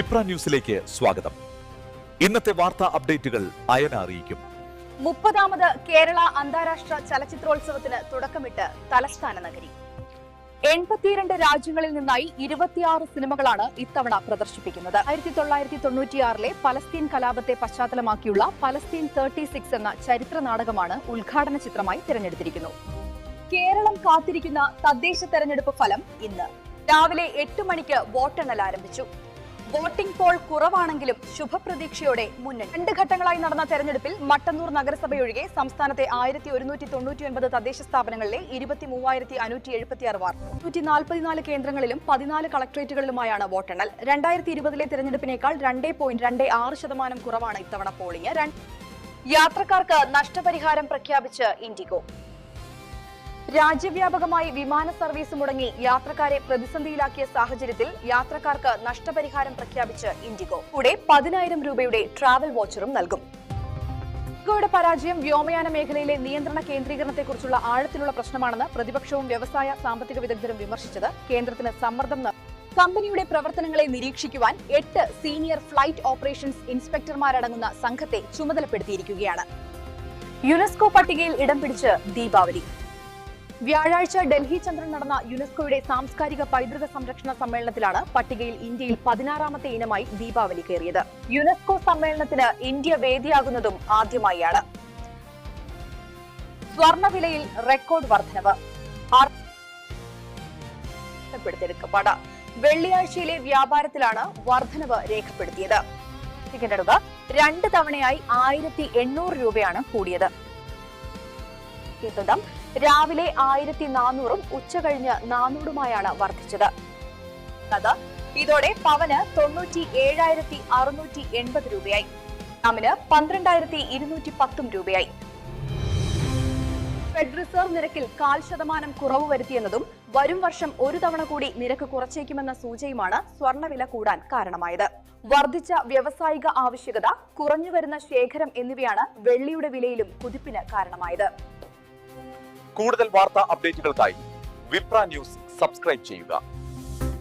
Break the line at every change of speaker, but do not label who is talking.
വിപ്ര ന്യൂസിലേക്ക് സ്വാഗതം. ഇന്നത്തെ വാർത്താ അപ്ഡേറ്റുകൾ അയന അറിയിക്കും.
30ാമത് കേരള അന്താരാഷ്ട്ര ചലച്ചിത്രോത്സവത്തിന് തുടക്കമിട്ട് തലസ്ഥാന നഗരി. 82 രാജ്യങ്ങളിൽ നിന്നായി 26 സിനിമകളാണ് ഇത്തവണ പ്രദർശിപ്പിക്കുന്നത്. 1996-ലെ പലസ്തീൻ കലാപത്തെ പശ്ചാത്തലമാക്കിയുള്ള പലസ്തീൻ 36 എന്ന ചരിത്ര നാടകമാണ് ഉദ്ഘാടന ചിത്രമായി തിരഞ്ഞെടുത്തിരിക്കുന്നത്. കേരളം കാത്തിരിക്കുന്ന തദ്ദേശ തെരഞ്ഞെടുപ്പ് ഫലം ഇന്ന് രാവിലെ 8 മണിക്ക് വോട്ടെണ്ണൽ ആരംഭിച്ചു. വോട്ടിംഗ് പോൾ കുറവാണെങ്കിലും ശുഭപ്രതീക്ഷയോടെ മുന്നണി. 2 ഘട്ടങ്ങളായി നടന്ന തെരഞ്ഞെടുപ്പിൽ മട്ടന്നൂർ നഗരസഭയൊഴികെ സംസ്ഥാനത്തെ 1199 തദ്ദേശ സ്ഥാപനങ്ങളിലെ 23,576 വാർഡ് 144 കേന്ദ്രങ്ങളിലും 14 കളക്ടറേറ്റുകളിലുമായാണ് വോട്ടെണ്ണൽ. 2020-ലെ തെരഞ്ഞെടുപ്പിനേക്കാൾ 2.26% കുറവാണ് ഇത്തവണ പോളിംഗ്. യാത്രക്കാർക്ക് നഷ്ടപരിഹാരം പ്രഖ്യാപിച്ച് ഇൻഡിഗോ. രാജ്യവ്യാപകമായി വിമാന സർവീസ് മുടങ്ങി യാത്രക്കാരെ പ്രതിസന്ധിയിലാക്കിയ സാഹചര്യത്തിൽ യാത്രക്കാർക്ക് നഷ്ടപരിഹാരം പ്രഖ്യാപിച്ച് ഇൻഡിഗോ. കൂടെ 10,000 രൂപയുടെ ട്രാവൽ വോച്ചറും നൽകും. ഇൻഡിഗോയുടെ പരാജയം വ്യോമയാന മേഖലയിലെ നിയന്ത്രണ കേന്ദ്രീകരണത്തെക്കുറിച്ചുള്ള ആഴത്തിലുള്ള പ്രശ്നമാണെന്ന് പ്രതിപക്ഷവും വ്യവസായ സാമ്പത്തിക വിദഗ്ധരും വിമർശിച്ചത് കേന്ദ്രത്തിന് സമ്മർദ്ദം കമ്പനിയുടെ പ്രവർത്തനങ്ങളെ നിരീക്ഷിക്കുവാൻ 8 സീനിയർ ഫ്ലൈറ്റ് ഓപ്പറേഷൻസ് ഇൻസ്പെക്ടർമാരടങ്ങുന്ന സംഘത്തെ ചുമതലപ്പെടുത്തിയിരിക്കുകയാണ്. യുനെസ്കോ പട്ടികയിൽ ഇടം പിടിച്ച് ദീപാവലി. വ്യാഴാഴ്ച ഡൽഹി ചന്ദ്രൻ നടന്ന യുനെസ്കോയുടെ സാംസ്കാരിക പൈതൃക സംരക്ഷണ സമ്മേളനത്തിലാണ് പട്ടികയിൽ ഇന്ത്യയിൽ 16ാമത്തെ ഇനമായി ദീപാവലി കയറിയത്. യുനെസ്കോ സമ്മേളനത്തിന് ഇന്ത്യ വേദിയാകുന്നതും ആദ്യമായാണ്. സ്വർണവിലയിൽ റെക്കോർഡ് വർധനവ്. വെള്ളിയാഴ്ചയിലെ വ്യാപാരത്തിലാണ് വർധനവ് രേഖപ്പെടുത്തിയത്. 2 തവണയായി 1,800 രൂപയാണ് കൂടിയത്. രാവിലെ 1,400-ഉം ഉച്ചകഴിഞ്ഞ് 400-ഉമായാണ് വർദ്ധിച്ചത്. ഇതോടെ പവന് 97,680 രൂപയായി. ഗ്രാമിന് 12,210 രൂപയായി. ഫെഡ് റിസർവ് നിരക്കിൽ 0.5% കുറവ് വരുത്തിയെന്നതും വരും വർഷം ഒരു തവണ കൂടി നിരക്ക് കുറച്ചേക്കുമെന്ന സൂചനയുമാണ് സ്വർണ്ണവില കൂടാൻ കാരണമായത്. വർദ്ധിച്ച വ്യാവസായിക ആവശ്യകത, കുറഞ്ഞുവരുന്ന ശേഖരം എന്നിവയാണ് വെള്ളിയുടെ വിലയിലും കുതിപ്പിന് കാരണമായത്.
കൂടുതൽ വാർത്താ അപ്ഡേറ്റുകൾക്കായി വിപ്ര ന്യൂസ് സബ്സ്ക്രൈബ് ചെയ്യുക.